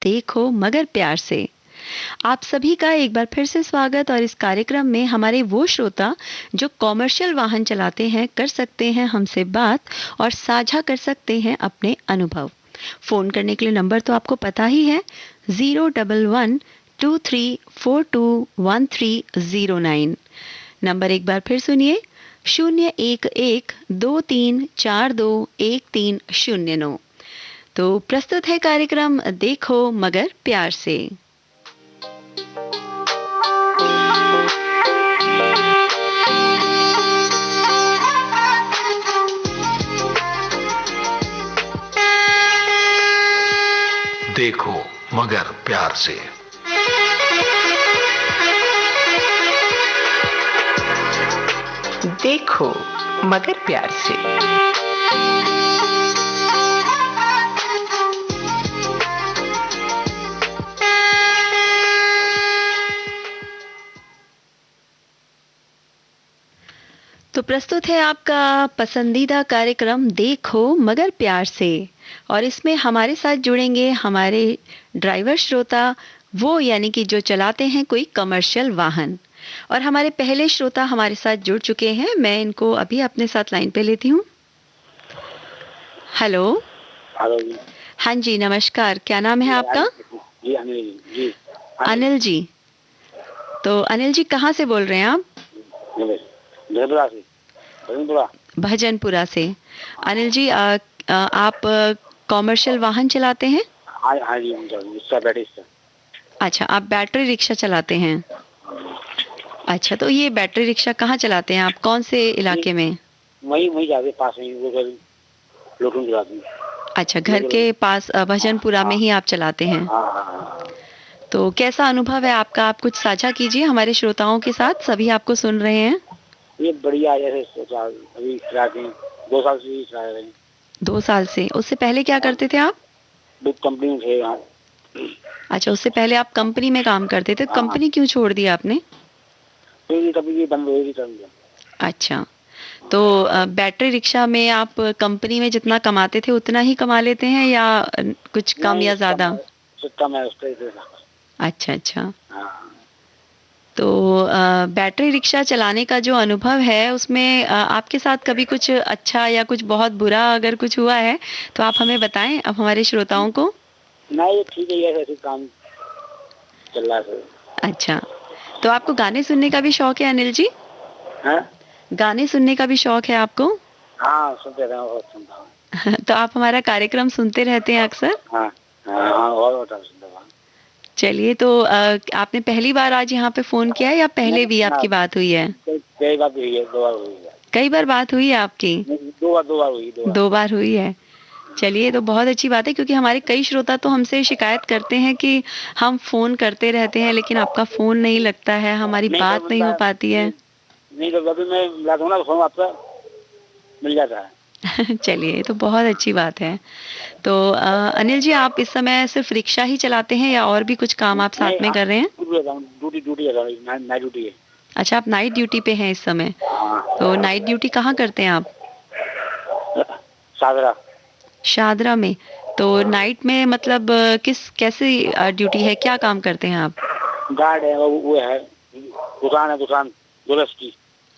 देखो मगर प्यार से। आप सभी का एक बार फिर से स्वागत। और इस कार्यक्रम में हमारे वो श्रोता जो कॉमर्शियल वाहन चलाते हैं कर सकते हैं हमसे बात और साझा कर सकते हैं अपने अनुभव। फ़ोन करने के लिए नंबर तो आपको पता ही है, 011-2342-1309। नंबर एक बार फिर सुनिए, 011-2342-1309। तो प्रस्तुत है कार्यक्रम देखो मगर प्यार से। देखो मगर प्यार से। देखो मगर प्यार से। तो प्रस्तुत है आपका पसंदीदा कार्यक्रम देखो मगर प्यार से। और इसमें हमारे साथ जुड़ेंगे हमारे ड्राइवर श्रोता, वो यानी कि जो चलाते हैं कोई कमर्शियल वाहन। और हमारे पहले श्रोता हमारे साथ जुड़ चुके हैं, मैं इनको अभी अपने साथ लाइन पे लेती हूँ। हेलो। हेलो। हाँ जी, नमस्कार। क्या नाम है आपका? जी अनिल जी। अनिल जी। तो अनिल जी कहाँ से बोल रहे हैं आप? भजनपुरा से। भजनपुरा से। अनिल जी, आप कॉमर्शियल वाहन चलाते हैं? हाँ जी, रिक्शा बैटरी रिक्शा। अच्छा, आप बैटरी रिक्शा चलाते हैं। अच्छा, तो ये बैटरी रिक्शा कहाँ चलाते हैं आप, कौन से इलाके में? वही जाते पास में वो लोटन चलाते हैं। अच्छा, घर के पास भजनपुरा में ही आप चलाते हैं। तो कैसा अनुभव है आपका? आप कुछ साझा कीजिए हमारे श्रोताओं के साथ, सभी आपको सुन रहे हैं। ये बढ़िया है, अभी चलाते हैं, 2 साल से चला रहे हैं। 2 साल से? उससे पहले क्या करते थे आप? कंपनी में थे यहाँ। अच्छा, उससे पहले आप कंपनी में काम करते थे। कंपनी क्यों छोड़ दी आपने? कंपनी बंद हो गई। अच्छा, तो बैटरी रिक्शा में आप कंपनी में जितना कमाते थे उतना ही कमा लेते हैं या कुछ कम या ज़्यादा? कम है उसका। अच्छा अच्छा। तो बैटरी रिक्शा चलाने का जो अनुभव है उसमें आपके साथ कभी कुछ अच्छा या कुछ बहुत बुरा अगर कुछ हुआ है तो आप हमें बताएं, अब हमारे श्रोताओं को। नहीं, ठीक है, ऐसे काम चल रहा है। अच्छा, तो आपको गाने सुनने का भी शौक है अनिल जी? हाँ? गाने सुनने का भी शौक है आपको? हाँ, सुनते रहे, बहुत सुनता हूँ। तो आप हमारा कार्यक्रम सुनते रहते हैं अक्सर? हाँ हाँ, बहुत सुनता हूँ। चलिए, तो आपने पहली बार आज यहाँ पे फोन किया है या पहले भी आपकी बात हुई है? कई बार हुई है, 2 बार हुई है। कई बार बात हुई है आपकी? 2 बार हुई। 2 बार हुई है। चलिए, तो बहुत अच्छी बात है, क्योंकि हमारे कई श्रोता तो हमसे शिकायत करते हैं कि हम फोन करते रहते हैं लेकिन आपका फोन नहीं लगता है, हमारी बात नहीं हो पाती है। नहीं तो अभी मैं मिलाता हूँ ना, फोन आपका मिल जाता है। चलिए, तो बहुत अच्छी बात है। तो अनिल जी, आप इस समय सिर्फ रिक्शा ही चलाते हैं या और भी कुछ काम आप साथ में कर रहे हैं? ड्यूटी नाइट ड्यूटी है। अच्छा, आप नाइट ड्यूटी पे हैं इस समय। तो नाइट ड्यूटी कहाँ करते हैं आप? शादरा में। तो नाइट में मतलब कैसी ड्यूटी है, क्या काम करते हैं आप? गार्ड है, वो है, दुकान ज्वेलर्स की।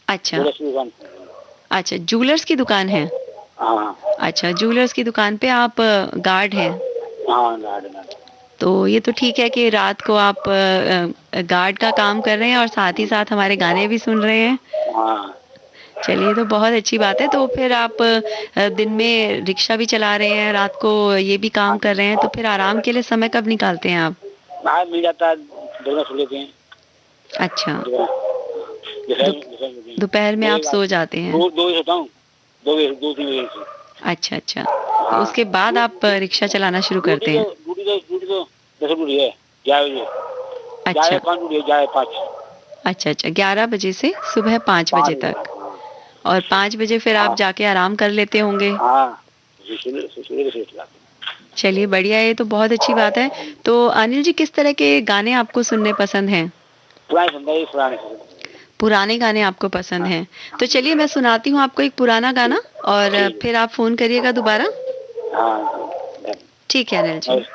अच्छा दुकान। अच्छा, जूलर्स की दुकान है। हाँ। अच्छा, जूलर्स की दुकान पे आप गार्ड हैं। हाँ, गार्ड है। तो ये तो ठीक है कि रात को आप गार्ड का काम कर रहे हैं और साथ ही साथ हमारे गाने भी सुन रहे हैं। हाँ। चलिए, तो बहुत अच्छी बात है। तो फिर आप दिन में रिक्शा भी चला रहे हैं, रात को ये भी काम कर रहे हैं, तो फिर आराम के लिए समय कब निकालते हैं आप? मिल जाता है, दोनों सो लेते हैं। अच्छा, दोपहर में आप सो जाते हैं? दो ही सोता हूँ, 2-3 बजे से। अच्छा अच्छा, तो उसके बाद आप रिक्शा चलाना शुरू करते हैं? ड्यूटी तो 10 ड्यूटी है, 11 बजे। अच्छा 5। अच्छा अच्छा, 11 बजे से सुबह 5 बजे तक। और 5 बजे फिर आप जाके आराम कर लेते होंगे? चलिए, बढ़िया है, ये तो बहुत अच्छी बात है। तो अनिल जी, किस तरह के गाने आपको सुनने पसंद हैं? पुराने गाने आपको पसंद हैं। तो चलिए, मैं सुनाती हूँ आपको एक पुराना गाना और फिर आप फोन करिएगा दोबारा। ठीक है अनिल जी।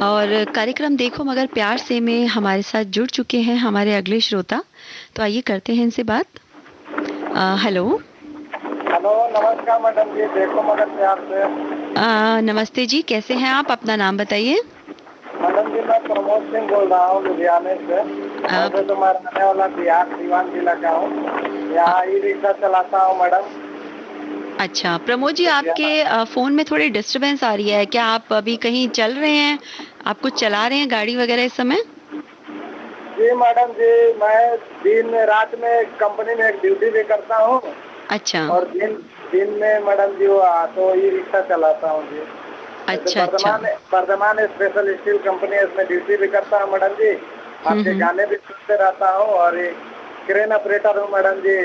और कार्यक्रम देखो मगर प्यार से में हमारे साथ जुड़ चुके हैं हमारे अगले श्रोता। तो आइए करते हैं इनसे बात। हेलो। हेलो, नमस्कार मैडम जी, देखो मगर प्यार से। नमस्ते जी, कैसे हैं आप? अपना नाम बताइए। मैडम जी, मैं प्रमोद सिंह बोल रहा हूँ लुधियाने से। आप वैसे तो मैं रहने वाला बिहार सीवान जिला का हूँ। यहाँ ई रिक्शा चलाता हूँ मैडम। अच्छा प्रमोद जी, आपके लुधियाना। फ़ोन में थोड़ी डिस्टरबेंस आ रही है। क्या आप अभी कहीं चल रहे हैं? आप कुछ चला रहे हैं गाड़ी वगैरह इस समय? जी मैडम जी, मैं दिन रात में कंपनी में एक ड्यूटी भी करता हूँ अच्छा और दिन दिन में मैडम जी वो ऑटो ई रिक्शा चलाता हूँ जी। जैसे अच्छा अच्छा। Vardhman Vardhman special steel company है, इसमें ड्यूटी भी करता हूँ मैडम जी। आपके हम्म। गाने भी सुनते रहता हूँ और ये क्रेन ऑपरेटर हूँ मैडम जी।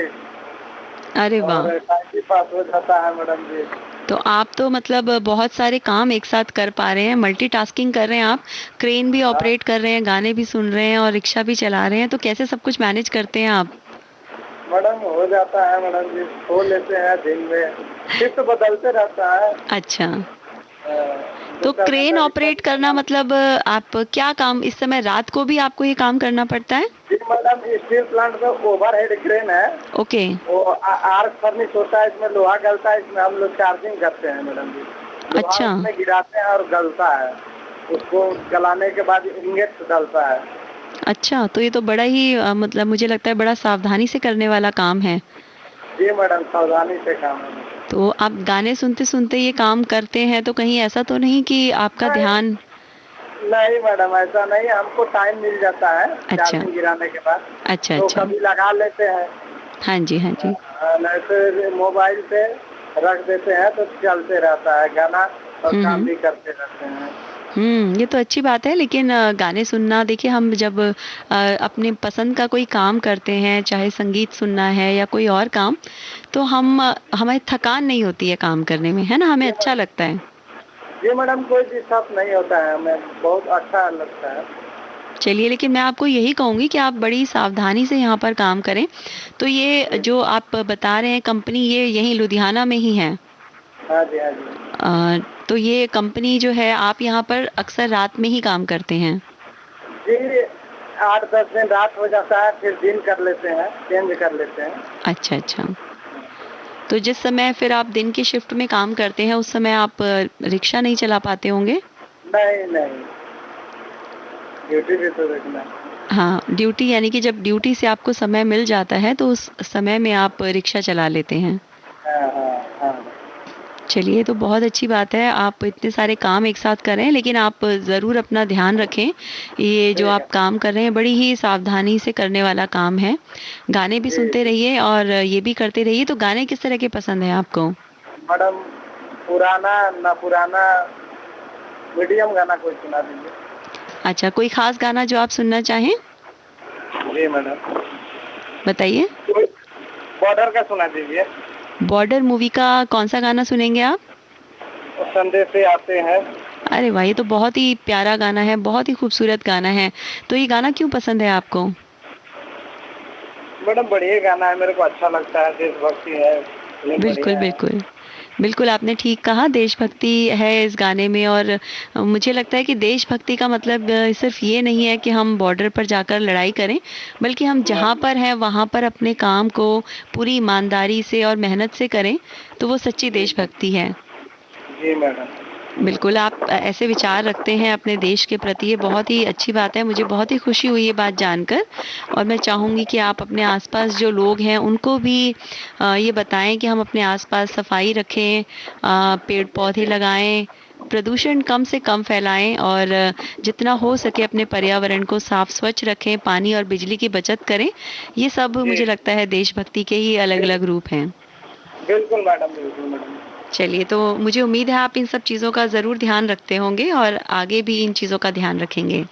अरे वाह! और टाइम भी पास हो जाता है मैडम जी। तो आप तो मतलब बहुत सारे काम एक साथ कर पा रहे हैं, मल्टीटास्किंग कर रहे हैं आप। क्रेन भी हाँ ऑपरेट कर रहे हैं, गाने भी सुन रहे हैं और रिक्शा भी चला रहे हैं। तो कैसे सब कुछ मैनेज करते हैं आप? मैडम, हो जाता है मैडम जी, सो लेते हैं दिन में, शिफ्ट बदलते रहता है। अच्छा। दो तो चार क्रेन घंटा रिक्शा ऑपरेट भी करना चला लेते मतलब आप क्या काम इस समय रात को भी आपको ये काम करना पड़ता है? हैं। जी मैडम, स्टील प्लांट में ओवर हेड क्रेन है। ओके। वो आर्क फर्निश होता है, इसमें लोहा गलता है, इसमें हम लोग चार्जिंग करते हैं मैडम जी। लोहा अच्छा उसमें गिराते हैं और गलता है। उसको गलाने के बाद इंगेट डलता है। अच्छा, तो ये तो बड़ा ही मतलब मुझे लगता है बड़ा सावधानी से करने वाला काम है। जी मैडम, सावधानी से काम है। तो आप गाने सुनते सुनते ये काम करते हैं तो कहीं ऐसा तो नहीं कि आपका नहीं ध्यान? नहीं मैडम, ऐसा नहीं, हमको टाइम मिल जाता है अच्छा चार्जिंग गिराने के बाद। अच्छा तो अच्छा। कभी लगा लेते हैं, हाँ जी हाँ जी। नहीं तो मोबाइल पे रख देते हैं तो चलते रहता है गाना और काम हम्म। भी करते रहते हैं। ये तो अच्छी बात है, लेकिन गाने सुनना देखिए, हम जब अपने पसंद का कोई काम करते हैं, चाहे संगीत सुनना है या कोई और काम, तो हमें थकान नहीं होती है काम करने में, है ना? हमें जी अच्छा मैडम, लगता है। जी मैडम, कोई डिस्टर्ब नहीं होता है, हमें बहुत अच्छा लगता है। चलिए, लेकिन मैं आपको यही कहूँगी कि आप बड़ी सावधानी से यहाँ पर काम करें। तो ये जी जो आप बता रहे हैं कंपनी, ये यहीं लुधियाना में ही है? हाँ जी हाँ जी। तो ये कंपनी जो है, आप यहाँ पर अक्सर रात में ही काम करते हैं? जी, 8-10 दिन रात हो जाता है, फिर दिन कर लेते हैं, चेंज कर लेते हैं। अच्छा अच्छा। तो जिस समय फिर आप दिन की शिफ्ट में काम करते हैं, उस समय आप रिक्शा नहीं चला पाते होंगे? नहीं नहीं, ड्यूटी भी तो देखना है। हाँ, ड्यूटी यानी कि जब ड्यूटी से आपको समय मिल जाता है तो उस समय में आप रिक्शा चला लेते हैं। हाँ हाँ हाँ। चलिए, तो बहुत अच्छी बात है, आप इतने सारे काम एक साथ कर रहे हैं, लेकिन आप ज़रूर अपना ध्यान रखें। ये जो ठीक है। आप काम कर रहे हैं बड़ी ही सावधानी से करने वाला काम है। गाने भी जी सुनते जी रहिए और ये भी करते रहिए। तो गाने किस तरह के पसंद हैं आपको? मैडम, पुराना ना पुराना, मीडियम गाना कोई सुना दीजिए। अच्छा, कोई ख़ास गाना जो आप सुनना चाहें? जी मैडम, बताइए। कोई बॉर्डर का सुना दीजिए। बॉर्डर मूवी का कौन-सा गाना सुनेंगे आप? वो संदेशे आते हैं। अरे वाह! ये तो बहुत ही प्यारा गाना है, बहुत ही खूबसूरत गाना है। तो ये गाना क्यों पसंद है आपको? मैडम, बढ़िया गाना है, मेरे को अच्छा लगता है, देशभक्ति है, फिल्म बिल्कुल, बढ़िया है। बिल्कुल। बिल्कुल, आपने ठीक कहा, देशभक्ति है इस गाने में। और मुझे लगता है कि देशभक्ति का मतलब सिर्फ़ ये नहीं है कि हम बॉर्डर पर जाकर लड़ाई करें, बल्कि हम जहाँ नहीं। पर हैं, वहाँ पर अपने काम को पूरी ईमानदारी से और मेहनत से करें, तो वो सच्ची जी देशभक्ति है। जी मैडम। बिल्कुल, आप ऐसे विचार रखते हैं अपने देश के प्रति, ये बहुत ही अच्छी बात है। मुझे बहुत ही खुशी हुई ये बात जानकर, और मैं चाहूँगी कि आप अपने आस-पास जो लोग हैं उनको भी ये बताएँ कि हम अपने आस-पास सफाई रखें, जी पेड़-पौधे जी लगाएँ, प्रदूषण कम से कम फैलाएँ और जितना हो सके अपने पर्यावरण को साफ स्वच्छ रखें, पानी और बिजली की बचत करें। ये सब जी। मुझे लगता है देशभक्ति के ही बिल, अलग-अलग रूप हैं। बिल्कुल मैडम, बिल्कुल मैडम। चलिए, तो मुझे उम्मीद है आप इन सब चीज़ों का ज़रूर ध्यान रखते होंगे और आगे भी इन चीज़ों का ध्यान रखेंगे।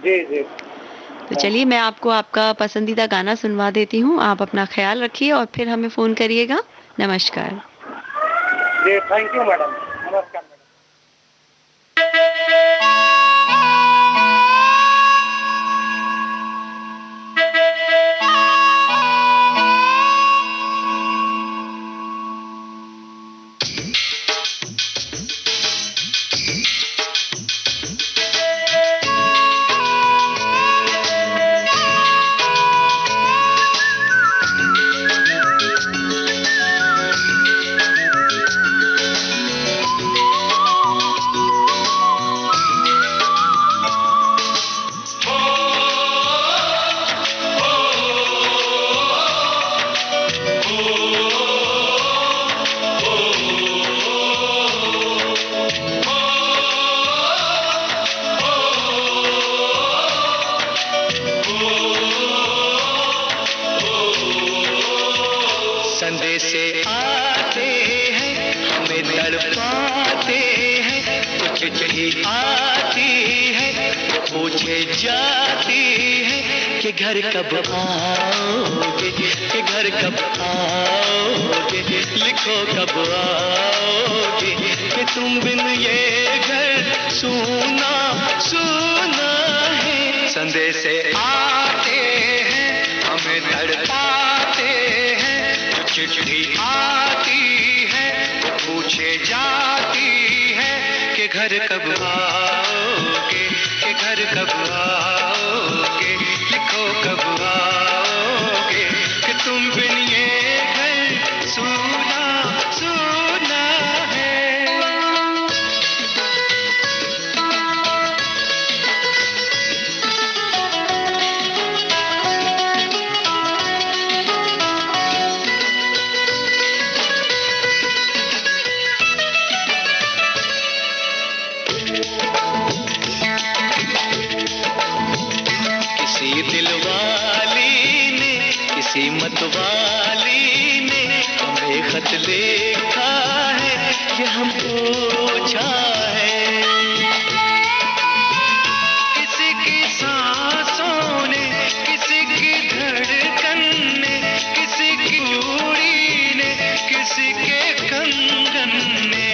जी जी। तो थैंक चलिए, यू। मैं आपको आपका पसंदीदा गाना सुनवा देती हूँ। आप अपना ख़्याल रखिए और फिर हमें फ़ोन करिएगा। नमस्कार। जी, थैंक यू मैडम, नमस्कार मैडम। आती है, पूछे जाती है कि घर कब आओगे, कि घर कब आओगे, लिखो कब आओगे, कि तुम बिन ये घर सूना सूना है। संदेश आते हैं, हमें तड़पाते हैं, जो चिट्ठी आती है वो पूछे जाती है कि घर कब आओगे, कि घर कब आओगे, लिखो कब आओगे, कि तुम बिन ये घर सूना सूना है। किसी दिलवाली ने, किसी मतवाली ने हमें खत लिखा है, ये हम पूछा है। किसी की सांसों ने, किसी की धड़कन ने, किसी की चूड़ी ने, किसी के कंगन ने,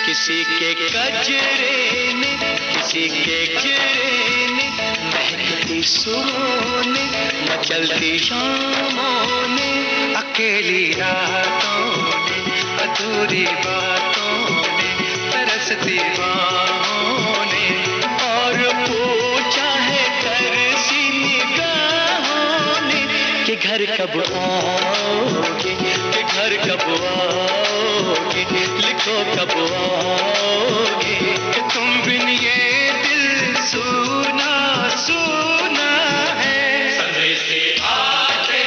किसी के गजरे ने, किसी के गिरे ने, महकती सुबहों ने, मचलती शामों ने, अकेली रातों ने, अधूरी बातों ने, तरसती बाहों ने, और पूछा है तरसी निगाहों ने कि घर कब आओगे, कि घर कब आओगे, लिखो कब आओगे, कि तुम बिन ये दिल सूना सूना है। संदेश आते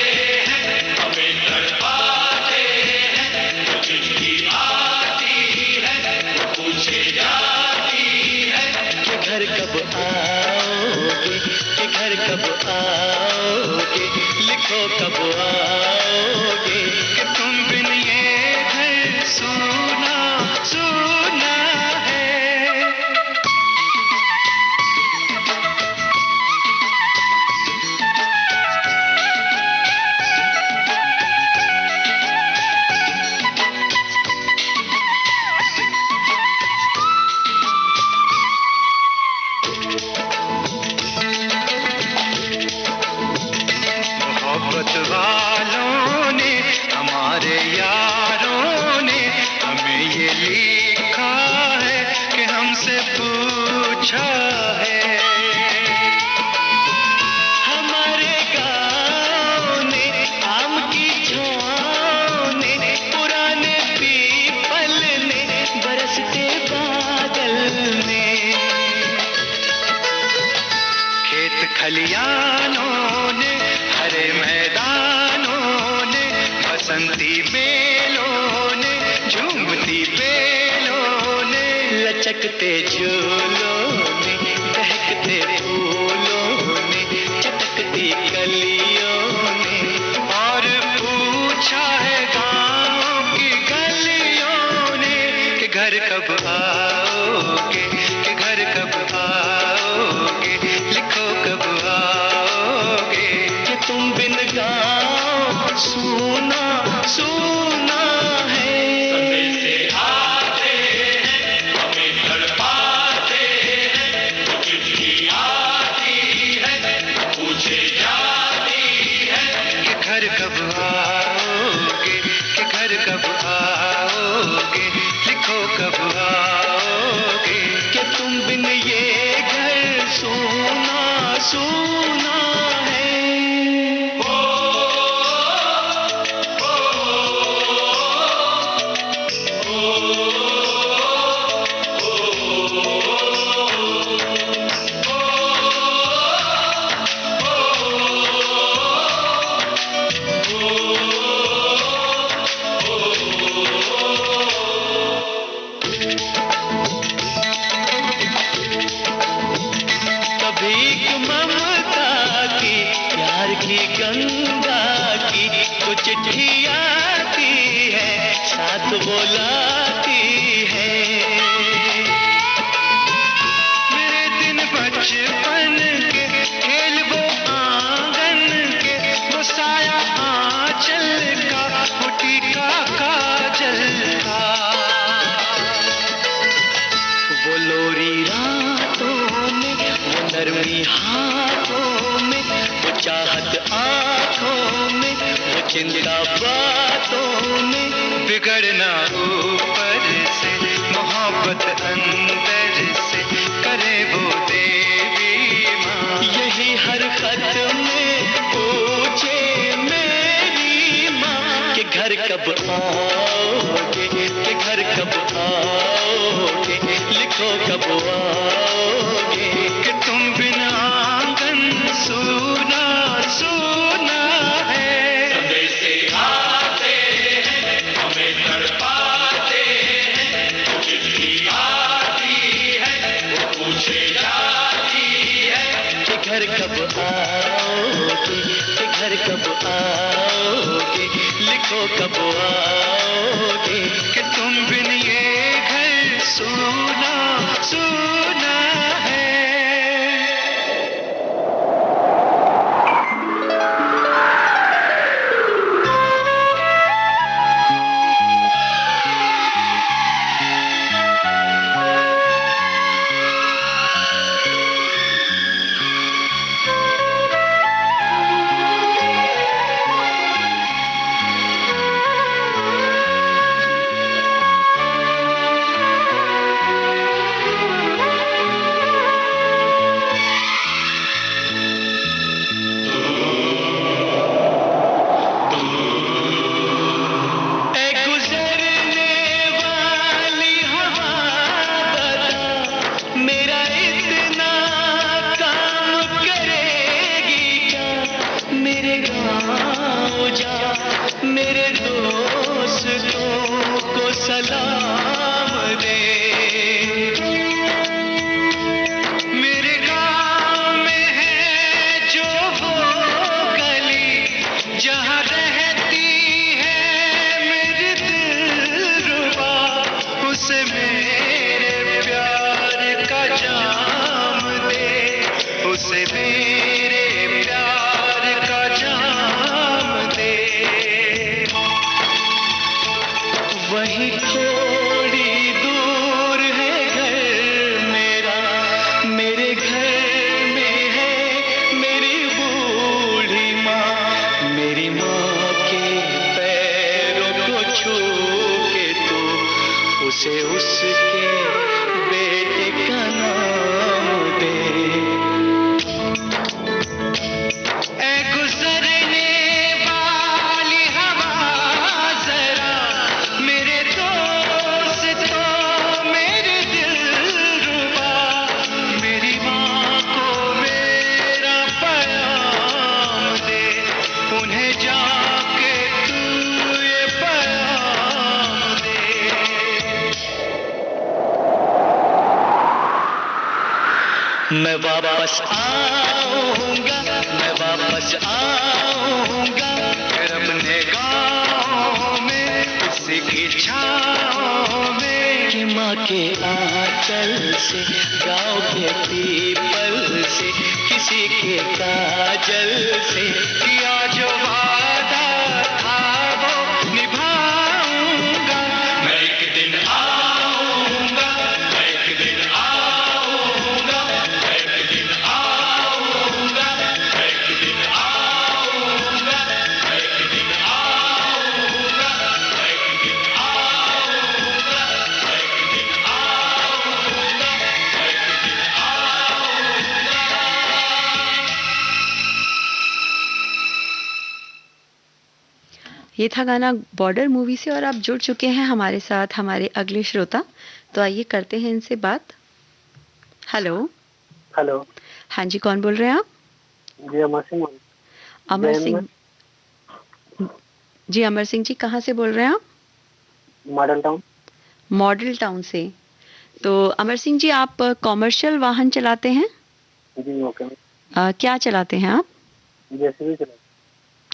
हैं, हमें तड़पाते हैं, जो चिट्ठी आती है वो पूछे जाती है कि घर कब आओगे, कि घर कब आओगे, लिखो कब आओगे, कि तुम बिन ये घर सूना सूना है। मोहब्बत वालों ने, हमारे यारों ने हमें ये लिखा है कि हमसे पूछा है। हमारे गाँव ने, आम की छाँव ने, पुराने पीपल ने, बरसते बादल ने, खेत खलियानों ने, हरे मैदानों ने, बसंती बेलों ने, झूमती बेलों ने, लचकते झूलों ने, बहकते फूलों ने, चटकती कलियों ने, और पूछा है गाँव की गलियों ने कि घर कब आओगे, कि घर कब आओगे, लिखो कब आओगे, कि तुम बिन गाँव सूना सूना है। संदेश आते हैं, हमें तड़पाते हैं, जो चिट्ठी आती है पूछे जाती है कि घर कब आओगे, कि घर कब आओगे, लिखो कब आओगे, कि तुम बिन ये घर सूना सूना है। भीख ममता की, प्यार की गंगा की, कुछ चिट्ठी आती है, साथ बुलाती है। चिंता बातों में, बिगड़ना ऊपर से, मोहब्बत अंदर से करे वो देवी माँ। यही हर खत में पूछे मेरी माँ कि घर कब आओगे, कि घर कब आओगे, लिखो कब आओगे, कि तुम बिना आंगन सूना सूना है। संदेशे आते हैं, हमें तड़पाते हैं, वो चिट्ठी आती है, वो पूछे जाती है कि घर कब आओगे, कि घर कब आओगे, लिखो कब आओगे, कि तुम बिन ये घर सूना सूना है। मेरे दोस्तों को सलाम दे। मेरे गाँव में है जो वो गली जहाँ रहती है मेरी दिलरुबा, उसे मेरे प्यार का जाम दे, उसे मेरे प्यार का जाम दे। वही थोड़ी दूर है घर मेरा, मेरे घर में है मेरी बूढ़ी माँ। मेरी माँ के पैरों को छू के तू उसे उसके बेटे का नाम दे। ऐ गुजरने वाली हवा जरा मेरे दोस्त तो मेरे दिलरुबा, मेरी माँ को मेरा पैगाम दे, उन्हें जाके तू ये पैगाम दे। मैं वापस आऊंगा, मैं वापस आऊंगा, फिर अपने गाँव में उसी की छाँव में, कि माँ के आंचल से, गाँव के पीपल से, किसी के काजल से किया जो वादा था वो निभाऊंगा। मैं एक दिन आऊंगा, मैं एक दिन आऊंगा, मैं एक दिन आऊंगा, मैं एक दिन आऊंगा, मैं एक दिन आऊंगा, मैं एक दिन आऊंगा, मैं एक दिन आऊंगा, मैं एक दिन आऊंगा। ये था गाना बॉर्डर मूवी से और आप जुड़ चुके हैं हमारे साथ हमारे अगले श्रोता। तो आइए करते हैं इनसे बात। हेलो। हेलो हाँ जी, कौन बोल रहे हैं आप? जी, अमर सिंह। अमर सिंह जी। अमर सिंह जी कहाँ से बोल रहे हैं आप? Model town. मॉडल टाउन से। तो अमर सिंह जी, आप कॉमर्शियल वाहन चलाते हैं? जी ओके। क्या चलाते हैं आप? जेसीबी चला।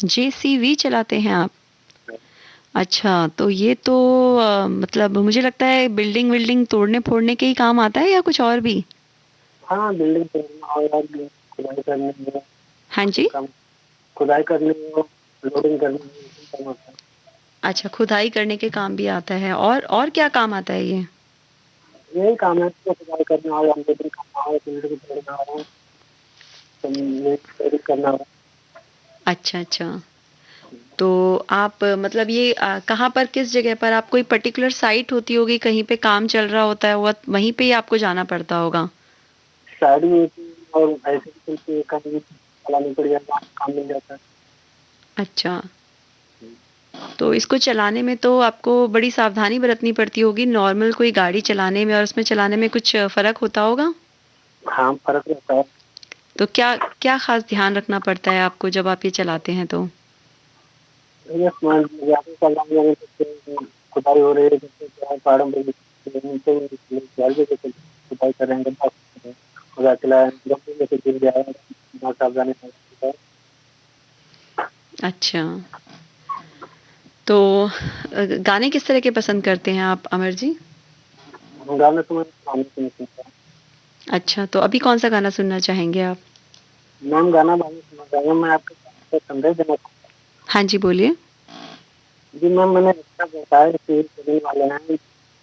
जेसीबी चलाते हैं आप? अच्छा, तो ये तो मतलब मुझे लगता है बिल्डिंग विल्डिंग तोड़ने फोड़ने के ही काम आता है या कुछ और भी? हाँ, बिल्डिंग तोड़ना और भी, खुदाई करने में। हाँ जी। खुदाई करने में, लोडिंग करने में काम होता है। अच्छा, खुदाई करने के काम भी आता है। और क्या काम आता है ये? यही काम है, तो खुदाई करना और लोडिंग करना और बिल्डिंग तोड़ना और करना। अच्छा अच्छा। तो आप मतलब ये कहाँ पर, किस जगह पर, आप कोई पर्टिकुलर साइट होती होगी, कहीं पे काम चल रहा होता है वहीं पे ही आपको जाना पड़ता होगा? साइड में और ऐसे भी चलते कहीं भी चलानी पड़ जाता है, काम मिल जाता है। अच्छा, तो इसको चलाने में तो आपको बड़ी सावधानी बरतनी पड़ती होगी, नॉर्मल कोई गाड़ी चलाने में और उसमें चलाने में कुछ फ़र्क होता होगा? हाँ, फर्क रहता है। तो क्या क्या ख़ास ध्यान रखना पड़ता है आपको जब आप ये चलाते हैं तो? ये मान लीजिए आप चलाने में जैसे खुदाई हो रही है, जैसे क्या है, पहाड़ों में नीचे झाड़ के जैसे खुदाई करेंगे तो खुदा चलाए जब जैसे गिर जाए बहुत सावधानी होता है। अच्छा, तो गाने किस तरह के पसंद करते हैं आप अमर जी? गाने तो मैं गाने सुन सुनता हूँ। अच्छा, तो अभी कौन-सा गाना सुनना चाहेंगे आप? मैम गाना गाने सुनना चाहूँगा, मैं आपको संदेश देना चाहूँगा। हाँ जी, बोलिए। जी मैम, मैंने अच्छा बताया कि सुनने वाले हैं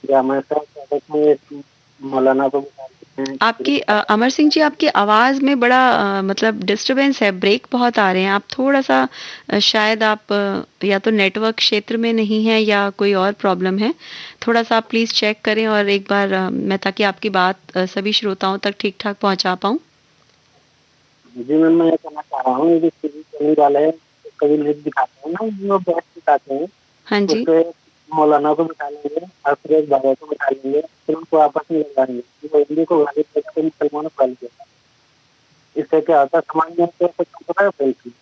या हमेशा कहते हैं मौलाना को बता देते हैं आपकी अमर सिंह जी, आपकी आवाज़ में बड़ा मतलब डिस्टरबेंस है, ब्रेक बहुत आ रहे हैं। आप थोड़ा-सा शायद आप या तो नेटवर्क क्षेत्र में नहीं हैं या कोई और प्रॉब्लम है। थोड़ा-सा आप प्लीज़ चेक करें और एक बार मैं ताकि आपकी बात सभी श्रोताओं तक ठीक-ठाक पहुँचा पाऊँ। जी मैम, मैं ये कहना चाह रहा हूँ, ये जो टीवी चैनल वाले हैं, कभी न्यूज़ दिखाते हैं ना, वो बहुत दिखाते हैं, हाँ जी। उसपे मौलाना को बिठा लेंगे और फिर एक बाबा को बिठा लेंगे, फिर उनको आपस में लड़वाएंगे कि वो हिंदू को गाली देगा तो मुसलमानों को गाली देगा। इससे क्या होता है, समाज में तो कुछ होता है फैलती है।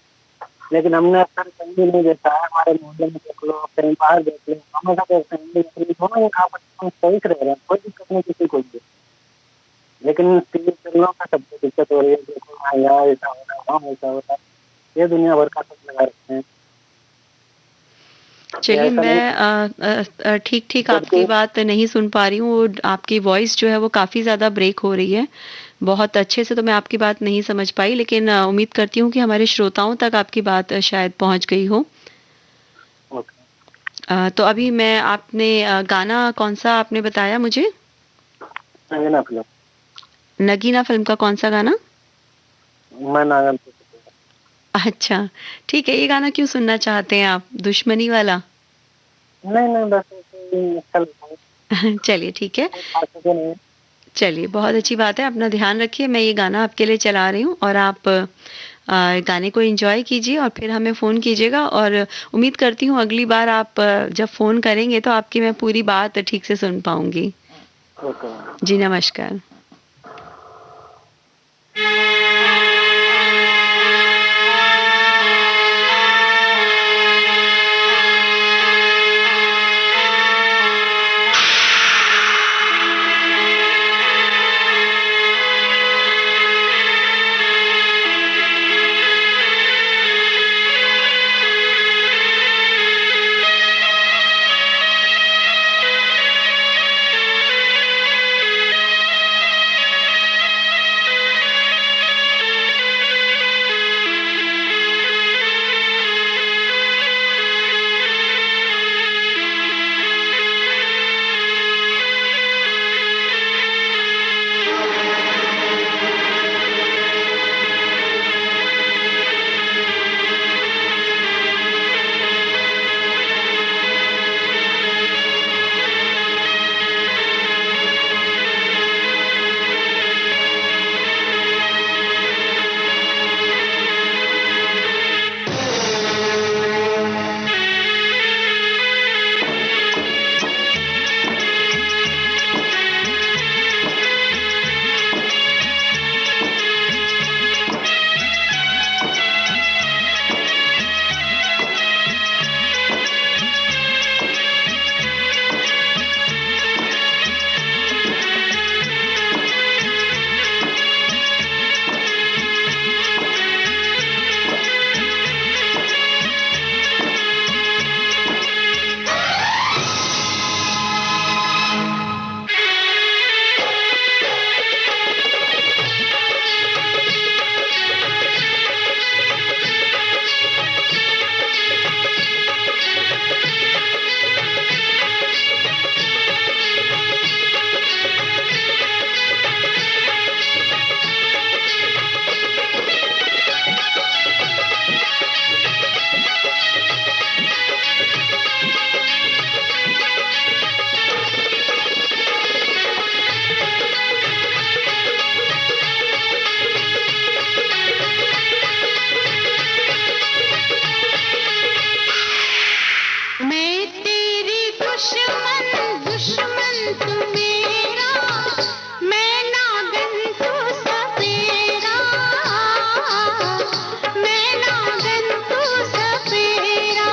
लेकिन हमने अक्सर कहीं भी नहीं देखा है, हमारे मोहल्ले में देख लो, कहीं बाहर देख लो, हमेशा देखते हैं कि दोनों एक आपस में सही से रह रहे हैं, कोई दिक्कत नहीं किसी को भी। लेकिन टीवी चैनलों का सबको दिक्कत हो रही है, देखो हाँ यार ऐसा हो रहा है, वहाँ ऐसा हो रहा है, ये दुनिया भर का सब लगा रखते हैं। ये चलिए, ऐसा नहीं मैं ठीक-ठीक आपकी जबकि बात नहीं सुन पा रही हूँ, वो आपकी वॉइस जो है वो काफ़ी ज़्यादा ब्रेक हो रही है। बहुत अच्छे से तो मैं आपकी बात नहीं समझ पाई, लेकिन उम्मीद करती हूँ कि हमारे श्रोताओं तक आपकी बात शायद पहुँच गई हो। ओके, तो अभी मैं आपने गाना कौन-सा आपने बताया मुझे? अंजना फिल्म, नगीना फ़िल्म का कौन-सा गाना? मैं नागन से अच्छा, ठीक है, ये गाना क्यों सुनना चाहते हैं आप? दुश्मनी वाला? नहीं, नहीं, बस ऐसे ही अच्छा लगता है, चलिए ठीक है। कोई खास वजह नहीं है। चलिए, बहुत अच्छी बात है, अपना ध्यान रखिए, मैं ये गाना आपके लिए चला रही हूँ और आप गाने को एन्जॉय कीजिए और फिर हमें फ़ोन कीजिएगा और उम्मीद करती हूँ अगली बार आप जब फ़ोन करेंगे तो आपकी मैं पूरी बात ठीक से सुन पाऊँगी। Okay ma'am. जी, नमस्कार। मैं तेरी दुश्मन दुश्मन तू मेरा, मैं नागन तू सपेरा, मैं नागन तू सपेरा।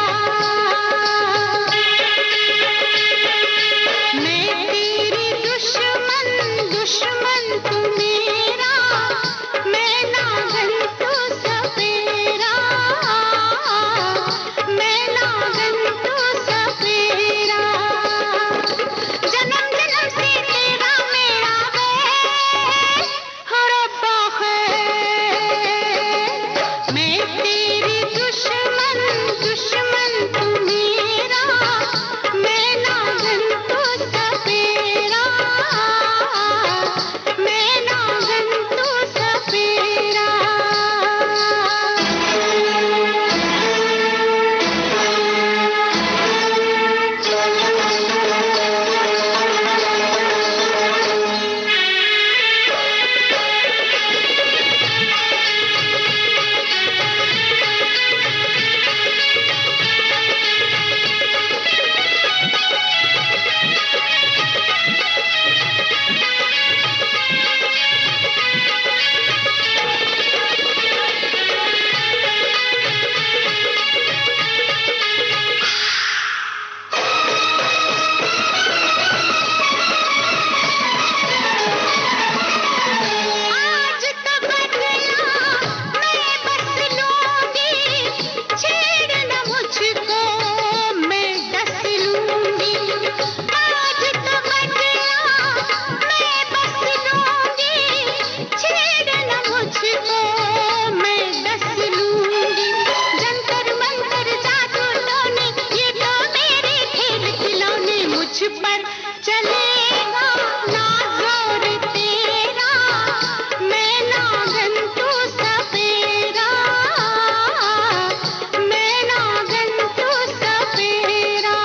मैं तेरी दुश्मन दुश्मन तू मेरा, मैं नागन तू सपेरा, मैं नागन तू सपेरा। जन्म जन्म से तेरा मेरा है, हो रब्बा है। मैं तेरी दुश्मन दुश्मन तू मेरा, मैं नागन तू सपेरा, मैं नागन तू सपेरा। आज तो बदला मैं बस लूंगी, छेड़ न मुझको मैं डस लूंगी। आज तो बदला मैं बस लूंगी, छेड़ न मुझको मैं डस लूंगी। जंतर मंतर जादू टोने ये तो मेरे खेल खिलौने, मुझ पर चलेगा ना जोर तेरा, मैं नागन तू सपेरा, मैं नागन तू सपेरा।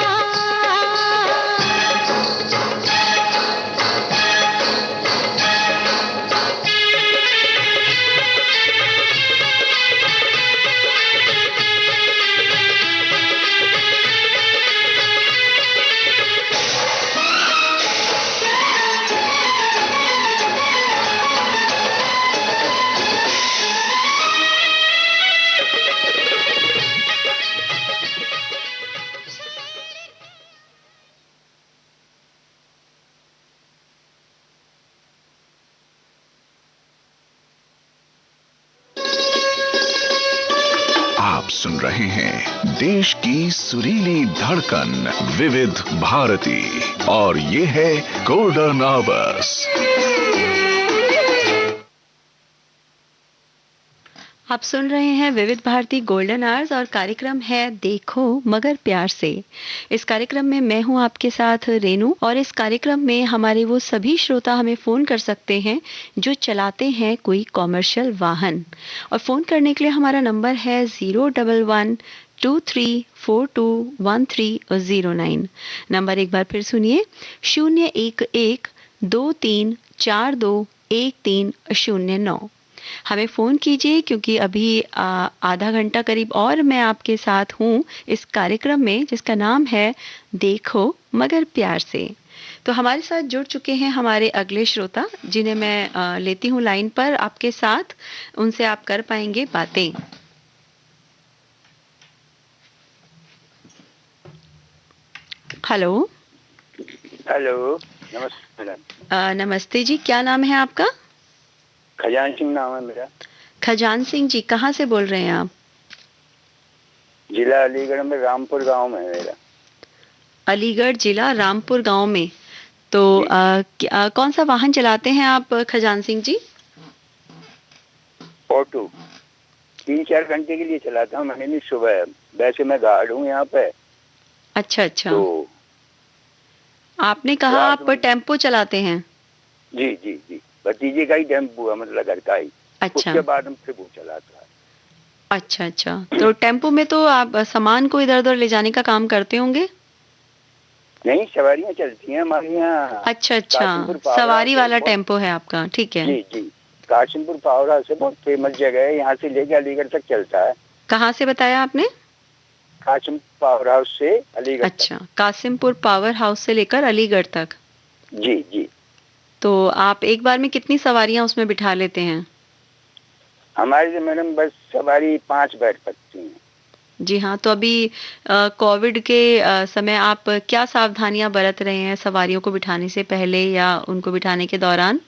आप सुन रहे हैं देश की सुरीली धड़कन विविध भारती और ये है गोल्डन आवर्स। आप सुन रहे हैं विविध भारती गोल्डन आवर्स और कार्यक्रम है देखो मगर प्यार से। इस कार्यक्रम में मैं हूं आपके साथ रेनू और इस कार्यक्रम में हमारे वो सभी श्रोता हमें फ़ोन कर सकते हैं जो चलाते हैं कोई कॉमर्शियल वाहन। और फ़ोन करने के लिए हमारा नंबर है 011-23421309। नंबर एक बार फिर सुनिए 011-23421309। हमें फ़ोन कीजिए क्योंकि अभी आधा घंटा करीब और मैं आपके साथ हूँ इस कार्यक्रम में जिसका नाम है देखो मगर प्यार से। तो हमारे साथ जुड़ चुके हैं हमारे अगले श्रोता जिन्हें मैं लेती हूँ लाइन पर आपके साथ, उनसे आप कर पाएंगे बातें। हेलो। हेलो, नमस्ते मैडम। नमस्ते जी, क्या नाम है आपका? खजान सिंह नाम है मेरा। खजान सिंह जी, कहाँ से बोल रहे हैं आप? जिला अलीगढ़ में रामपुर गांव में है मेरा। अलीगढ़ जिला रामपुर गांव में। तो कौन सा वाहन चलाते हैं आप खजान सिंह जी? ऑटो 3-4 घंटे के लिए चलाता हूँ मैंने, नहीं सुबह। वैसे मैं गार्ड हूँ यहाँ पे। अच्छा अच्छा। तो आपने कहा आप टेम्पो चलाते हैं? जी जी जी, भतीजे का ही टेम्पो है, मतलब घर का ही। अच्छा। उसके बाद हम फिर वो चलाता है। अच्छा अच्छा। तो टेम्पो में तो आप सामान को इधर उधर ले जाने का काम करते होंगे? नहीं, सवारियाँ चलती हैं हमारे यहाँ। अच्छा अच्छा, सवारी वाला टेम्पो है आपका, ठीक है। जी जी, काशिमपुर पावड़ा से बहुत फेमस जगह है, यहाँ से लेकर अलीगढ़ तक चलता है। कहाँ से बताया आपने? पावर हाउस से अलीगढ़ तक। अच्छा, कासिमपुर पावर हाउस से लेकर अलीगढ़ तक। जी जी। तो आप एक बार में कितनी सवारियां उसमें बिठा लेते हैं? हमारी तो मैडम बस सवारी 5 बैठ सकती हैं। जी हाँ, तो अभी कोविड के समय आप क्या सावधानियां बरत रहे हैं सवारियों को बिठाने से पहले या उनको बिठाने के दौरान?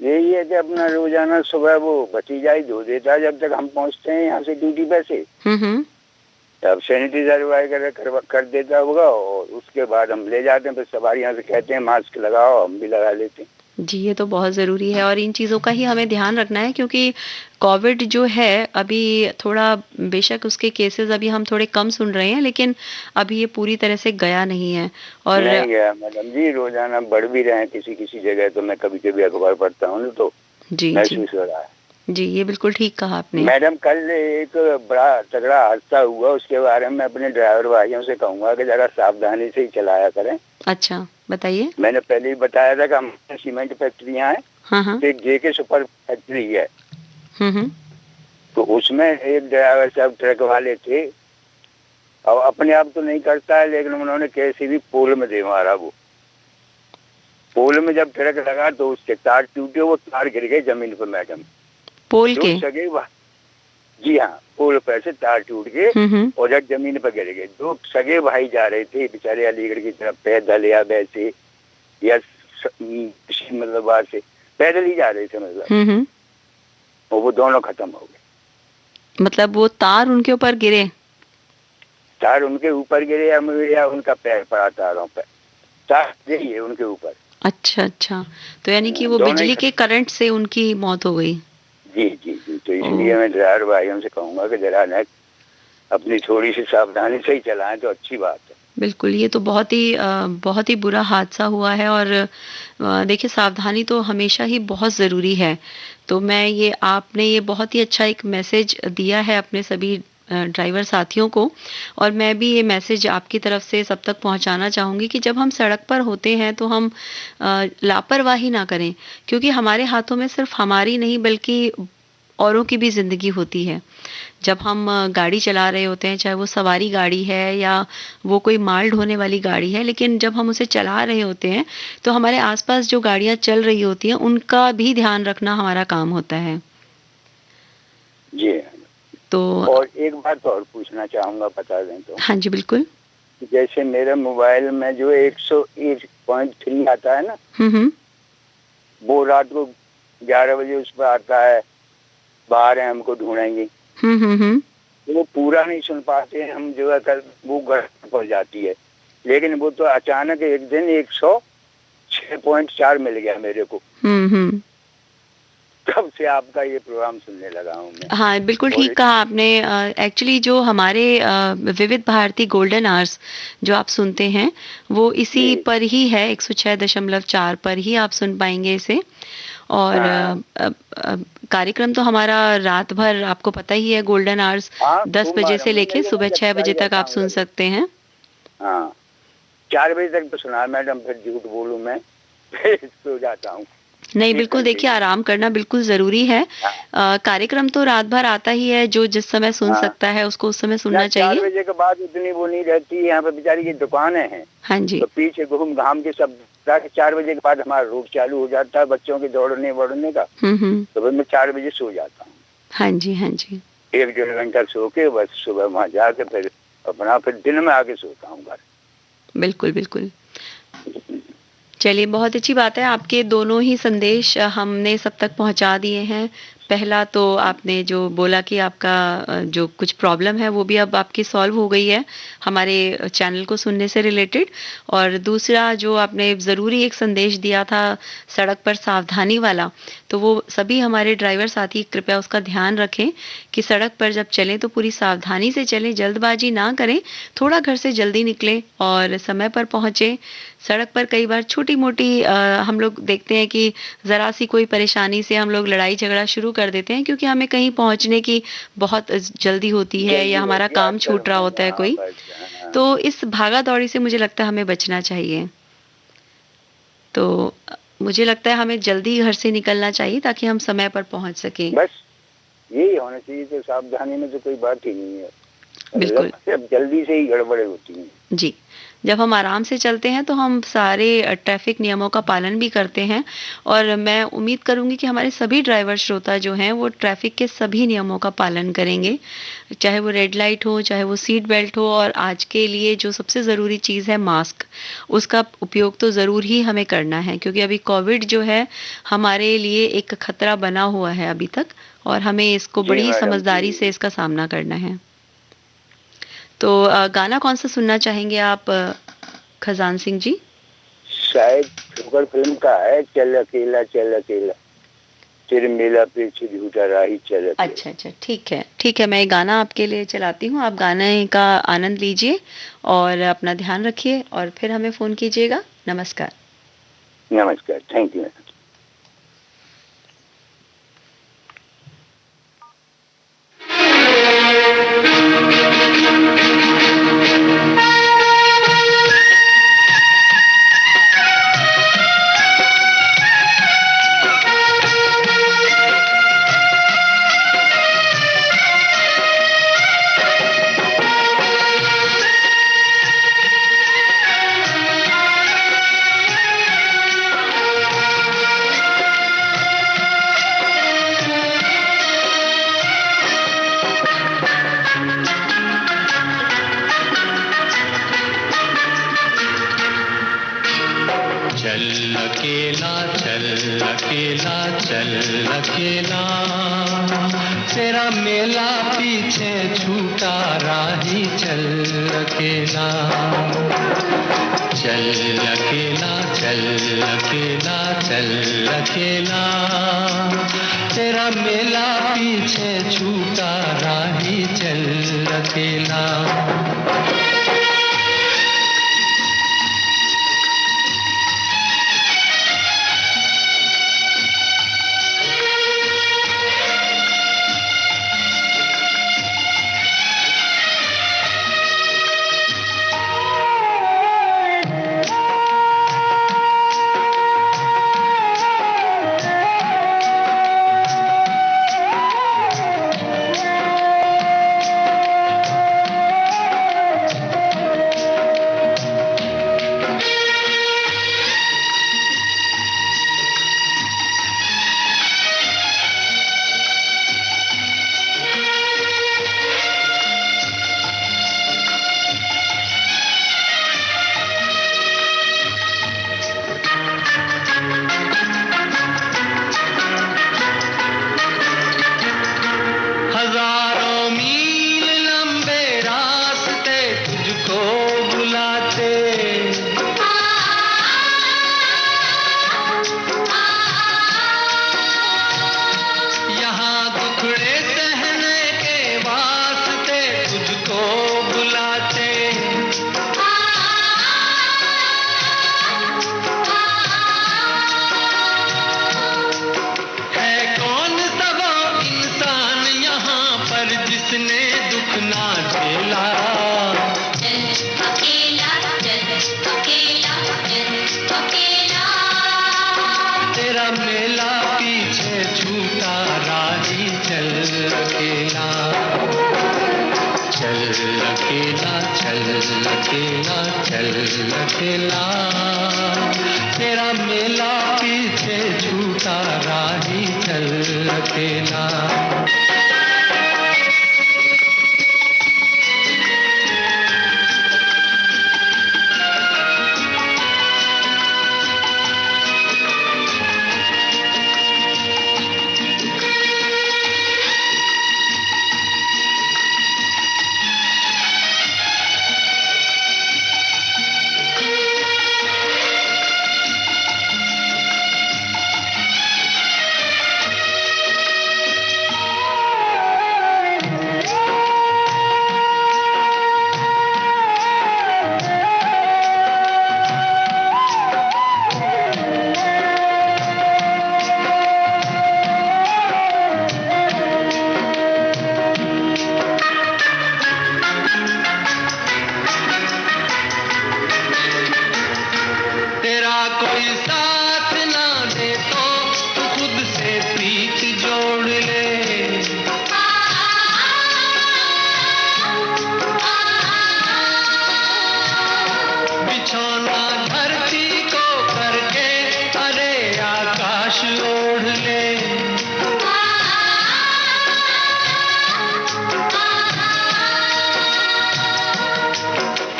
यही है कि अपना रोजाना सुबह वो भतीजा ही धो देता है जब तक हम पहुंचते हैं यहाँ से ड्यूटी पे से। हम्म। तब सैनिटाइजर वगैरह कर देता होगा और उसके बाद हम ले जाते हैं। फिर सवारी यहाँ से कहते हैं मास्क लगाओ, हम भी लगा लेते हैं। जी, ये तो बहुत ज़रूरी है और इन चीज़ों का ही हमें ध्यान रखना है क्योंकि कोविड जो है अभी थोड़ा बेशक उसके केसेस अभी हम थोड़े कम सुन रहे हैं लेकिन अभी ये पूरी तरह से गया नहीं है। और नहीं गया मैडम जी, रोजाना बढ़ भी रहे हैं किसी किसी जगह। तो मैं कभी कभी अखबार पढ़ता हूँ तो जी महसूस हो रहा है। जी, ये बिल्कुल ठीक कहा आपने। मैडम कल एक बड़ा तगड़ा हादसा हुआ, उसके बारे में अपने ड्राइवर भाइयों से कहूंगा कि जरा सावधानी से ही चलाया करें। अच्छा, बताइए। मैंने पहले ही बताया था कि हम सीमेंट फैक्ट्रियां हैं, हाँ। तो एक जेके सुपर फैक्ट्री है। हम्म। तो उसमें एक ड्राइवर साहब ट्रक वाले थे और अपने आप तो नहीं करता है लेकिन उन्होंने कैसे भी पोल में दे मारा। वो पोल में जब ट्रक लगा तो उसके तार टूटे, वो तार गिर गए जमीन पर मैडम। पोल जो के? सगे जी हाँ, पोल पर से तार टूट गए हम्म। और जब जमीन पर गिर गए। दो सगे भाई जा रहे थे बेचारे अलीगढ़ की तरफ, पैदल या वैसे या मतलब बाहर से पैदल ही जा रहे थे मतलब। और वो दोनों खत्म हो गए। मतलब वो तार उनके ऊपर गिरे? तार उनके ऊपर गिरे या उनका पैर पड़ा तारों पर। तार गिरी है उनके ऊपर। अच्छा, तो यानी कि वो दोनों ही बिजली के करंट से उनकी मौत हो गई। जी जी जी। तो इसलिए मैं ड्राइवर भाइयों से कहूंगा कि जरा न अपनी थोड़ी सी सावधानी से ही चलाएं तो अच्छी बात है। बिल्कुल, ये तो बहुत ही बुरा हादसा हुआ है और देखिए सावधानी तो हमेशा ही बहुत ज़रूरी है। तो आपने ये बहुत ही अच्छा एक मैसेज दिया है अपने सभी ड्राइवर साथियों को और मैं भी ये मैसेज आपकी तरफ से सब तक पहुंचाना चाहूँगी कि जब हम सड़क पर होते हैं तो हम लापरवाही ना करें क्योंकि हमारे हाथों में सिर्फ हमारी नहीं बल्कि औरों की भी ज़िंदगी होती है। जब हम गाड़ी चला रहे होते हैं, चाहे वो सवारी गाड़ी है या वो कोई माल ढोने वाली गाड़ी है, लेकिन जब हम उसे चला रहे होते हैं, तो हमारे आसपास जो गाड़ियाँ चल रही होती हैं, उनका भी ध्यान रखना हमारा काम होता है। जी। तो और एक बात और पूछना चाहूंगा, बता दें तो। हाँ जी, बिल्कुल। जैसे मेरे मोबाइल में जो 101.3 आता है ना, वो रात को 11 बजे उस पर आता है, बाहर है हमको ढूंढेंगे। वो पूरा नहीं सुन पाते हैं हम, जो है कल वो घर पहुंच जाती है। लेकिन वो तो अचानक एक दिन 106.4 मिल गया मेरे को। तब से आपका ये प्रोग्राम सुनने लगा हूँ मैं। हाँ, बिल्कुल ठीक कहा आपने। एक्चुअली जो हमारे विविध भारती गोल्डन आवर्स जो आप सुनते हैं वो इसी पर ही है, 106.4 पर ही आप सुन पाएंगे इसे। और कार्यक्रम तो हमारा रात भर आपको पता ही है, गोल्डन आवर्स 10 बजे से लेके सुबह 6 बजे तक आप सुन सकते हैं। हाँ, 4 बजे तक तो सुना मैडम, फिर झूठ बोलूं मैं फिर सो जाता हूँ। नहीं, बिल्कुल देखिए आराम करना बिल्कुल ज़रूरी है। कार्यक्रम तो रात भर आता ही है, जो जिस समय सुन सकता है उसको उस समय सुनना चाहिए। 4 बजे के बाद उतनी वो नहीं रहती है यहाँ पे, बेचारी की दुकानें हैं। हाँ जी। तो पीछे घूम घाम के सब 4 बजे के बाद हमारा रूट चालू हो जाता है बच्चों के दौड़ने बढ़ने का। तो फिर मैं 4 बजे सो जाता हूँ। हाँ जी, हाँ जी। 1-1.5 घंटा सो के बस सुबह वहाँ जाके फिर फिर दिन में आके सोता हूँ घर। बिल्कुल, बिल्कुल। चलिए, बहुत अच्छी बात है। आपके दोनों ही संदेश हमने सब तक पहुंचा दिए हैं। पहला तो आपने जो बोला कि आपका जो कुछ प्रॉब्लम है वो भी अब आपकी सॉल्व हो गई है हमारे चैनल को सुनने से रिलेटेड। और दूसरा जो आपने ज़रूरी एक संदेश दिया था सड़क पर सावधानी वाला, तो वो सभी हमारे ड्राइवर साथी कृपया उसका ध्यान रखें कि सड़क पर जब चलें तो पूरी सावधानी से चलें, जल्दबाजी ना करें, थोड़ा घर से जल्दी निकलें और समय पर पहुँचें। सड़क पर कई बार छोटी-मोटी हम लोग देखते हैं कि ज़रा सी कोई परेशानी से हम लोग लड़ाई झगड़ा शुरू कर देते हैं क्योंकि हमें कहीं पहुंचने की बहुत जल्दी होती है या हमारा काम छूट रहा होता है कोई। तो इस भागा-दौड़ी से मुझे लगता है हमें बचना चाहिए। तो मुझे लगता है हमें जल्दी घर से निकलना चाहिए ताकि हम समय पर पहुंच सकें। बस यही होना चाहिए, तो सावधानी में तो कोई बात ही नहीं है। बिल्कुल। अब जल्दी से ही गड़बड़े होती हैं। जी। जब हम आराम से चलते हैं तो हम सारे ट्रैफ़िक नियमों का पालन भी करते हैं और मैं उम्मीद करूँगी कि हमारे सभी ड्राइवर श्रोता जो हैं वो ट्रैफ़िक के सभी नियमों का पालन करेंगे। चाहे वो रेड लाइट हो, चाहे वो सीट बेल्ट हो और आज के लिए जो सबसे ज़रूरी चीज़ है मास्क, उसका उपयोग तो ज़रूर ही हमें करना है क्योंकि अभी कोविड जो है हमारे लिए एक खतरा बना हुआ है अभी तक और हमें इसको जी बड़ी मैडम समझदारी से जी। इसका सामना करना है। तो गाना कौन-सा सुनना चाहेंगे आप खजान सिंह जी? शायद ठोकर फिल्म का है, चल अकेला तेरे मेला पे से झूठा राही चल अकेला। अच्छा, अच्छा, ठीक है, मैं ये गाना आपके लिए चलाती हूँ, आप गाने का आनंद लीजिए और अपना ध्यान रखिए और फिर हमें फ़ोन कीजिएगा। नमस्कार। नमस्कार, थैंक यू। चल अकेला चल अकेला चल अकेला, तेरा मेला पीछे छूटा राही चल अकेला। चल अकेला चल अकेला चल अकेला, तेरा मेला पीछे छूटा राही चल अकेला। हजारों मील लंबे रास्ते तुझको बुलाते, यहाँ दुखड़े सहने के वास्ते तुझको बुलाते। है कौन सा वो इंसान यहाँ पर जिसने दुख ना झेला। तेरा मेला पीछे छूटा राही चल अकेला। चल अकेला चल अकेला चल अकेला, तेरा मेला पीछे छूटा राही चल अकेला।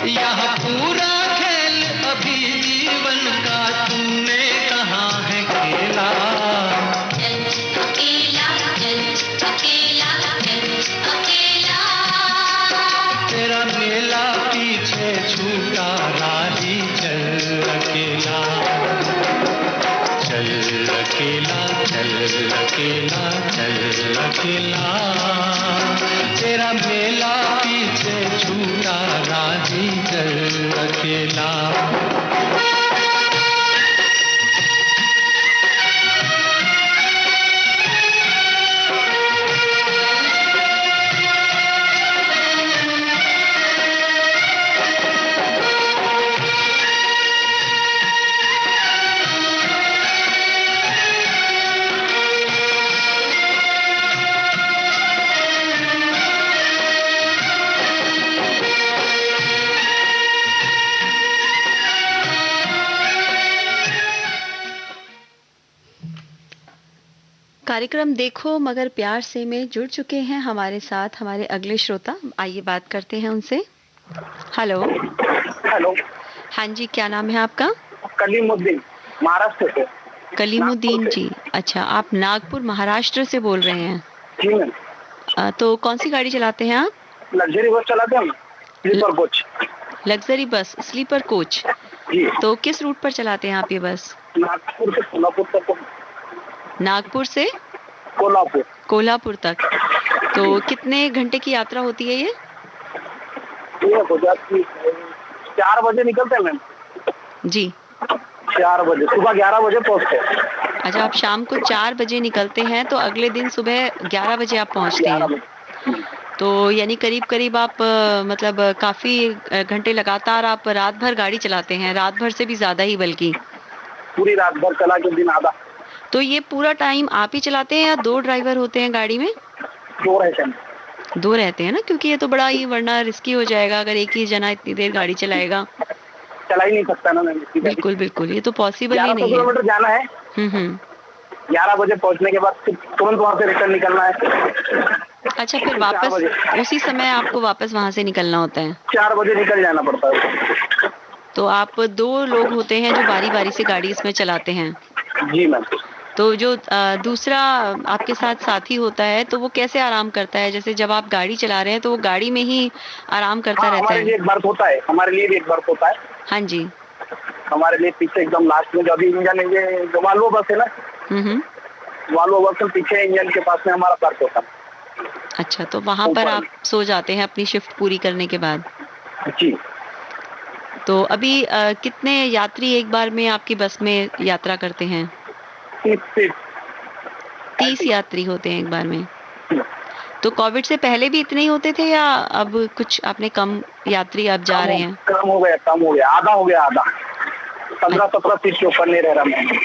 यह पूरा खेल अभी जीवन का तुमने कहाँ है खेला। अकेला अकेला अकेला, तेरा मेला पीछे छूटा राही चल अकेला, चल अकेला चल अकेला चल अकेला, तेरा मेला पीछे छूटा राही चल अकेला। कार्यक्रम देखो मगर प्यार से में जुड़ चुके हैं हमारे साथ हमारे अगले श्रोता। आइए बात करते हैं उनसे। हेलो। हेलो। हाँ जी, क्या नाम है आपका? कलीमुद्दीन, महाराष्ट्र से। कलीमुद्दीन जी, अच्छा, आप नागपुर महाराष्ट्र से बोल रहे हैं? जी मैम। तो कौन सी गाड़ी चलाते हैं आप? लग्जरी बस चलाते हैं, sleeper coach. Luxury bus, sleeper coach. जी। तो किस रूट पर चलाते हैं आप ये बस? नागपुर से कोल्हापुर तक। नागपुर से कोल्हापुर। कोल्हापुर तक। तो कितने घंटे की यात्रा होती है ये? ये हो जाती 4 बजे निकलते हैं मैम जी। 4 बजे, सुबह 11 बजे पहुँचते हैं। अच्छा, आप शाम को 4 बजे निकलते हैं तो अगले दिन सुबह 11 बजे आप पहुंचते हैं। तो यानी करीब करीब आप मतलब काफी घंटे लगातार आप रात भर गाड़ी चलाते हैं, रात भर से भी ज्यादा ही बल्कि। पूरी रात भर चला के दिन आधा। तो ये पूरा टाइम आप ही चलाते हैं या 2 ड्राइवर होते हैं गाड़ी में? 2 रहते हैं। 2 रहते हैं ना, क्योंकि ये तो बड़ा ही वरना रिस्की हो जाएगा अगर एक ही जना इतनी देर गाड़ी चलाएगा। चला ही नहीं सकता ना मैम। बिल्कुल बिल्कुल, ये तो पॉसिबल ही नहीं है। 1100 किलोमीटर जाना है। 11 बजे पहुंचने के बाद फिर तुरंत वहाँ से रिटर्न निकलना है। अच्छा, फिर वापस उसी समय आपको वापस वहाँ से निकलना होता है? 4 बजे निकल जाना पड़ता है। तो आप 2 लोग होते हैं जो बारी बारी से गाड़ी इसमें चलाते हैं? जी मैम। तो जो दूसरा आपके साथ साथी होता है तो वो कैसे आराम करता है? जैसे जब आप गाड़ी चला रहे हैं तो वो गाड़ी में ही आराम करता रहता है? हमारे लिए एक बर्थ होता है, हमारे लिए भी एक बर्थ होता है। हाँ जी। हमारे लिए पीछे एकदम लास्ट में जो अभी इंजन है, ये जो वाल्वो बस है ना, वाल्वो बस में पीछे इंजन के पास में हमारा बर्थ होता है। अच्छा, तो वहाँ पर आप सो जाते हैं अपनी शिफ्ट पूरी करने के बाद? जी। तो अभी कितने यात्री एक बार में आपकी बस में यात्रा करते हैं? 30 यात्री होते हैं एक बार में। तो कोविड से पहले भी इतने ही होते थे या अब कुछ आपने कम यात्री अब जा रहे हैं? कम हो गया, आधा हो गया, आधा। 15-17 सीट के ऊपर नहीं रह रहा मैं।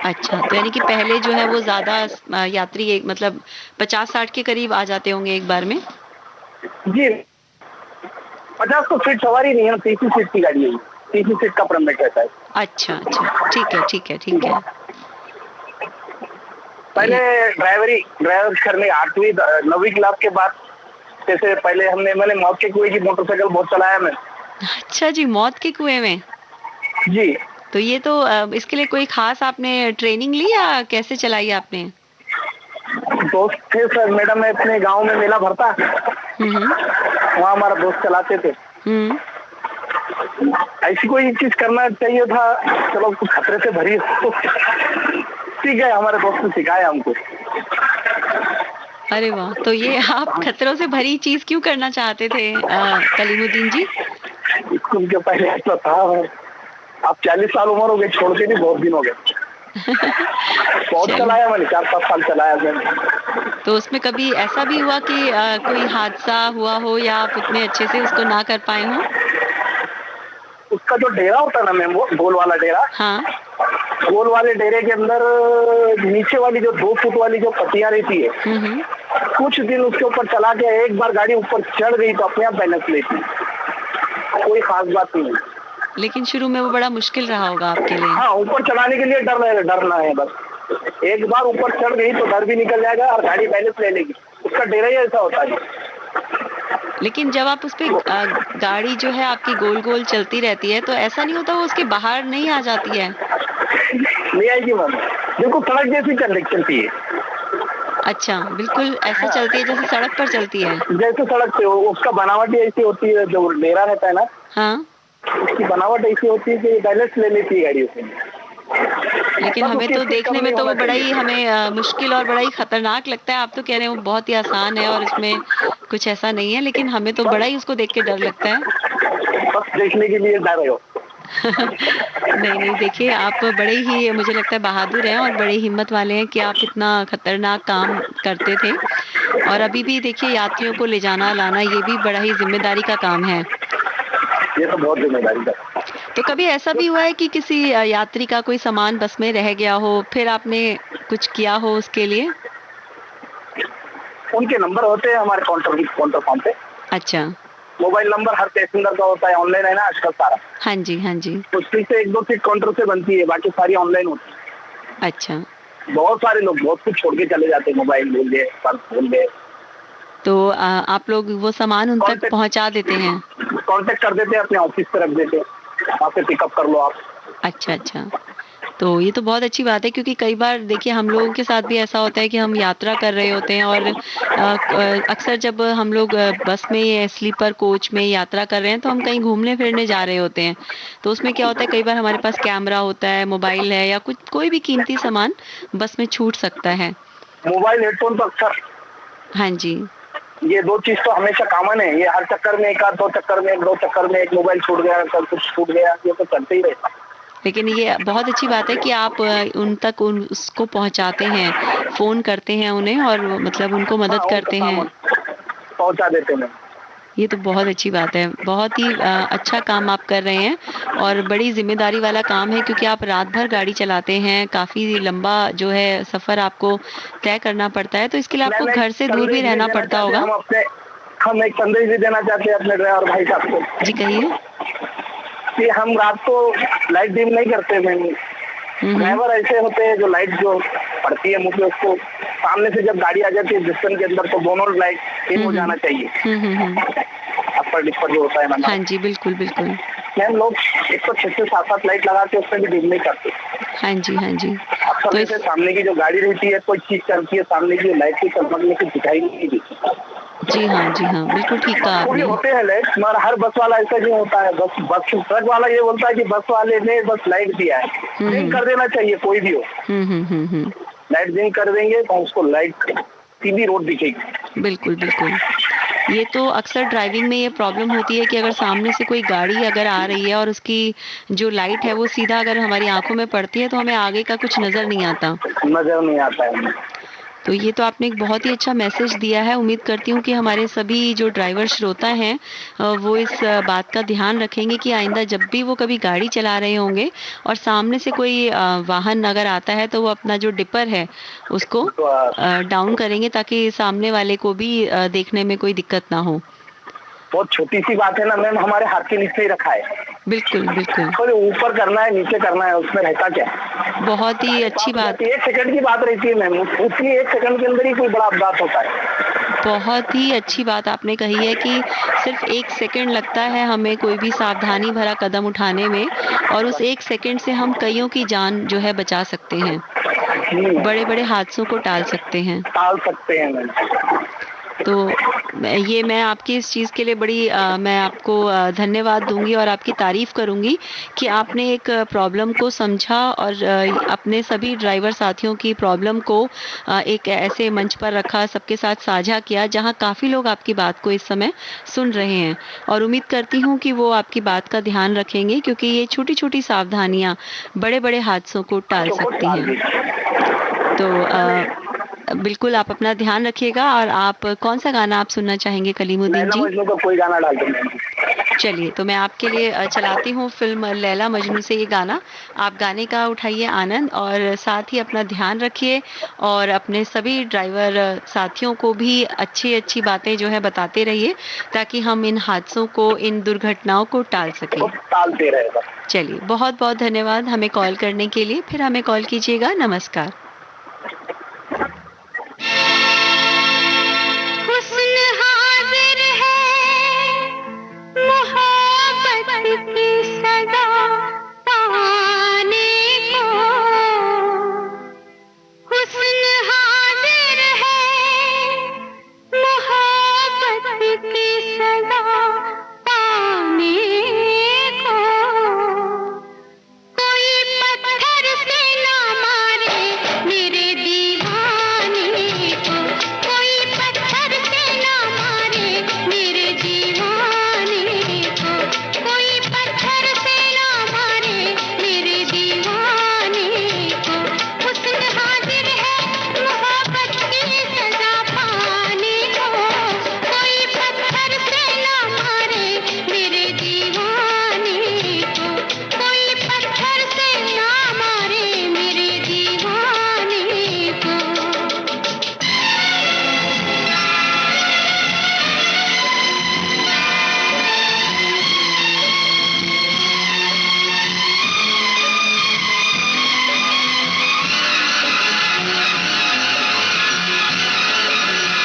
अच्छा, तो यानी कि पहले जो है वो ज्यादा यात्री एक मतलब 50-60 के करीब आ जाते होंगे एक बार में? जी, 50 तो सीट सवारी नहीं है, 30 सीट की गाड़ी है, 30 सीट का परमिट रहता है। अच्छा अच्छा, ठीक है ठीक है ठीक है। पहले ड्राइवर करने 8वीं 9वीं क्लास के बाद, जैसे पहले मैंने मौत के कुएं की मोटरसाइकिल बहुत चलाया मैं। अच्छा जी, मौत के कुएं में? जी। तो ये तो इसके लिए कोई खास आपने ट्रेनिंग ली या कैसे चलाई आपने? दोस्त थे सर, मैडम में अपने गांव में मेला भरता, वहाँ हमारा दोस्त चलाते थे। ऐसी कोई चीज करना चाहिए था, चलो कुछ खतरे से भरी हो। सीख गए, हमारे दोस्त ने सिखाया हमको। अरे वाह, तो ये आप खतरों से भरी चीज क्यों करना चाहते थे कलीमुद्दीन जी? स्कूल के पहले ऐसा था। अब 40 साल उम्र हो गई, छोड़ के भी बहुत दिन हो गए। बहुत चलाया मैंने, 4-5 साल चलाया मैंने। तो उसमें कभी ऐसा भी हुआ कि कोई हादसा हुआ हो या आप उतने अच्छे से उसको ना कर पाए हो? उसका जो डेरा होता है ना मैम, वो गोल वाला डेरा। हाँ। गोल वाले डेरे के अंदर नीचे वाली जो 2 फुट वाली जो पत्तियां रहती है, कुछ दिन उसके ऊपर चला के एक बार गाड़ी ऊपर चढ़ गई तो अपने आप बैलेंस लेती, कोई खास बात नहीं है। लेकिन शुरू में वो बड़ा मुश्किल रहा होगा आपके लिए? हाँ, ऊपर चलाने के लिए डरना है बस। एक बार ऊपर चढ़ गई तो डर भी निकल जाएगा और गाड़ी बैलेंस ले लेगी। उसका डेरा ही ऐसा होता है। लेकिन जब आप उस पे गाड़ी जो है आपकी गोल गोल चलती रहती है तो ऐसा नहीं होता वो उसके बाहर नहीं आ जाती है? नहीं आएगी मैम, बिल्कुल सड़क जैसी चलती है। अच्छा, बिल्कुल ऐसे चलती है जैसे सड़क पर चलती है। जैसे सड़क पे उसका बनावट ही ऐसी होती है, जो डेरा रहता है ना, हाँ, उसकी बनावट ऐसी होती है कि बैलेंस ले लेती है गाड़ी उसमें। लेकिन हमें तो देखने में तो वो बड़ा ही हमें मुश्किल और बड़ा ही खतरनाक लगता है। आप तो कह रहे हैं वो बहुत ही आसान है और इसमें कुछ ऐसा नहीं है, लेकिन हमें तो बड़ा ही उसको देख के डर लगता है। बस देखने के लिए डर हो। नहीं नहीं, देखिए आप बड़े ही मुझे लगता है बहादुर हैं और बड़े हिम्मत वाले हैं कि आप इतना खतरनाक काम करते थे और अभी भी देखिए यात्रियों को ले जाना लाना ये भी बड़ा ही जिम्मेदारी का काम है। ये तो बहुत जिम्मेदारी का। तो कभी ऐसा भी हुआ है कि किसी यात्री का कोई सामान बस में रह गया हो, फिर आपने कुछ किया हो उसके लिए? उनके नंबर होते हैं हमारे काउंटर फॉर्म पे। अच्छा, मोबाइल नंबर हर पैसेंजर का होता है, ऑनलाइन है ना आजकल सारा। हाँ जी, हाँ जी। उसमें से 1-2 सीट काउंटर से बनती है, बाकी सारी ऑनलाइन होती है। अच्छा, बहुत सारे लोग बहुत कुछ छोड़ के चले जाते हैं, मोबाइल भूल गए, पर्स भूल गए। तो आप लोग वो सामान उन तक पहुंचा देते हैं? कांटेक्ट कर देते हैं, अपने ऑफिस पे रख देते हैं, वहाँ से पिकअप कर लो आप। अच्छा अच्छा, तो ये तो बहुत अच्छी बात है क्योंकि कई बार देखिए हम लोगों के साथ भी ऐसा होता है कि हम यात्रा कर रहे होते हैं और अक्सर जब हम लोग बस में या स्लीपर कोच में यात्रा कर रहे हैं तो हम कहीं घूमने फिरने जा रहे होते हैं, तो उसमें क्या होता है कई बार हमारे पास कैमरा होता है, मोबाइल है या कुछ कोई भी कीमती सामान बस में छूट सकता है। मोबाइल, हेडफोन तो अक्सर, हाँ जी, ये 2 चीज तो हमेशा कॉमन है। ये हर चक्कर में एक आध 2 चक्कर में 2 चक्कर में एक मोबाइल छूट गया, कल कुछ छूट गया, ये तो चलते ही रहता है। लेकिन ये बहुत अच्छी बात है कि आप उन तक उसको पहुंचाते हैं, फोन करते हैं उन्हें और मतलब उनको मदद करते हैं, पहुंचा देते हैं। ये तो बहुत अच्छी बात है। बहुत ही अच्छा काम आप कर रहे हैं और बड़ी जिम्मेदारी वाला काम है क्योंकि आप रात भर गाड़ी चलाते हैं, काफी लंबा जो है सफर आपको तय करना पड़ता है, तो इसके लिए आपको घर से दूर भी रहना पड़ता होगा। हम एक संदेश भी देना चाहते हैं अपने ड्राइवर भाई साहब को। जी कहिए। कि हम रात को लाइट डिम नहीं करते मैम। ड्राइवर ऐसे होते हैं जो लाइट जो पड़ती है मुझे पे, उसको सामने से जब गाड़ी आ जाती है डिस्टेंस के अंदर तो दोनों लाइट डिम हो जाना चाहिए। अपर डिपर जो होता है ना। हाँ जी, बिल्कुल बिल्कुल। मैम लोग 106 से 7-7 लाइट लगा के उसमें भी डिम नहीं करते। हाँ जी, हाँ जी। तो इसे सामने की जो गाड़ी रहती है कोई चीज चलती है, सामने की लाइट की चमकने की दिखाई नहीं देती। जी हाँ, जी हाँ, बिल्कुल ठीक कहा आपने। होते हैं लाइट, मगर हर बस वाला ऐसा नहीं होता है। बस ट्रक वाला ये बोलता है कि बस वाले ने बस लाइट दिया है, डिम कर देना चाहिए कोई भी हो। लाइट डिम कर देंगे तो उसको लाइट सीधी रोड दिखेगी। बिल्कुल बिल्कुल। ये तो अक्सर ड्राइविंग में ये प्रॉब्लम होती है कि अगर सामने से कोई गाड़ी अगर आ रही है और उसकी जो लाइट है वो सीधा अगर हमारी आंखों में पड़ती है तो हमें आगे का कुछ नजर नहीं आता। है। तो ये तो आपने एक बहुत ही अच्छा मैसेज दिया है। उम्मीद करती हूँ कि हमारे सभी जो ड्राइवर श्रोता हैं वो इस बात का ध्यान रखेंगे कि आइंदा जब भी वो कभी गाड़ी चला रहे होंगे और सामने से कोई वाहन अगर आता है तो वो अपना जो डिपर है उसको डाउन करेंगे ताकि सामने वाले को भी देखने में कोई दिक्कत ना हो। बहुत छोटी सी बात है ना मैम, हमारे हाथ के नीचे ही रखा है। बिल्कुल बिल्कुल। तो ऊपर करना है नीचे करना है, उसमें रहता क्या। बहुत ही अच्छी बात। 1 सेकंड की बात रहती है मैम, उसी 1 सेकंड के अंदर ही कोई बड़ा अपघात होता है। बहुत ही अच्छी बात आपने कही है कि सिर्फ 1 सेकंड लगता है हमें कोई भी सावधानी भरा कदम उठाने में और उस 1 सेकंड से हम कईयों की जान जो है बचा सकते हैं, बड़े बड़े हादसों को टाल सकते हैं मैम। तो ये मैं आपकी इस चीज़ के लिए बड़ी मैं आपको धन्यवाद दूंगी और आपकी तारीफ करूंगी कि आपने एक प्रॉब्लम को समझा और अपने सभी ड्राइवर साथियों की प्रॉब्लम को एक ऐसे मंच पर रखा, सबके साथ साझा किया जहां काफ़ी लोग आपकी बात को इस समय सुन रहे हैं और उम्मीद करती हूं कि वो आपकी बात का ध्यान रखेंगे क्योंकि ये छोटी छोटी सावधानियां बड़े बड़े हादसों को टाल सकती हैं। तो बिल्कुल आप अपना ध्यान रखिएगा। और आप कौन सा गाना आप सुनना चाहेंगे कलीमुद्दीन जी? कोई गाना डाल दो। चलिए तो मैं आपके लिए चलाती हूँ फिल्म लैला मजनू से ये गाना। आप गाने का उठाइए आनंद और साथ ही अपना ध्यान रखिए और अपने सभी ड्राइवर साथियों को भी अच्छी अच्छी बातें जो है बताते रहिए ताकि हम इन हादसों को, इन दुर्घटनाओं को टाल सकें। टालते रहेगा। चलिए, बहुत बहुत धन्यवाद हमें कॉल करने के लिए। फिर हमें कॉल कीजिएगा। नमस्कार। हुस्न हाजिर है की सदा पाने को हुस्न हाजिर है मोहब्बत की सदा पाने को कोई पत्थर से ना मारे मेरे दीवाने को कोई पत्थर से ना मारे मेरे दीवाने को कोई पत्थर से ना मारे मेरे दीवाने को हुस्न हाजिर है मोहब्बत की सजा पाने को कोई पत्थर से ना मारे मेरे दीवाने को कोई पत्थर से ना मारे मेरे दीवाने को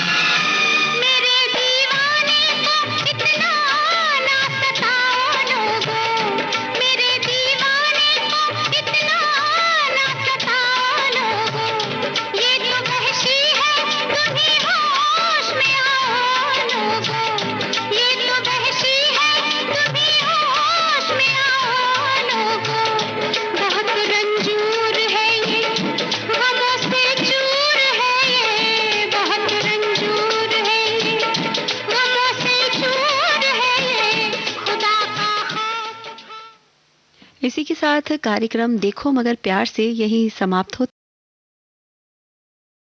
मेरे दीवाने को इतना ना सताओ लोगों मेरे दीवाने को इतना ना सताओ लोगों ये तो वहशी है तुम्ही होश में आओ लोगों ये तो वहशी है तुम्ही होश में आओ लोगों बहुत रंजूर है ये गमों से चूर है ये बहुत रंजूर है ये गमों से चूर है ये खुदा का खौफ इसी के साथ कार्यक्रम देखो मगर प्यार से यही समाप्त होता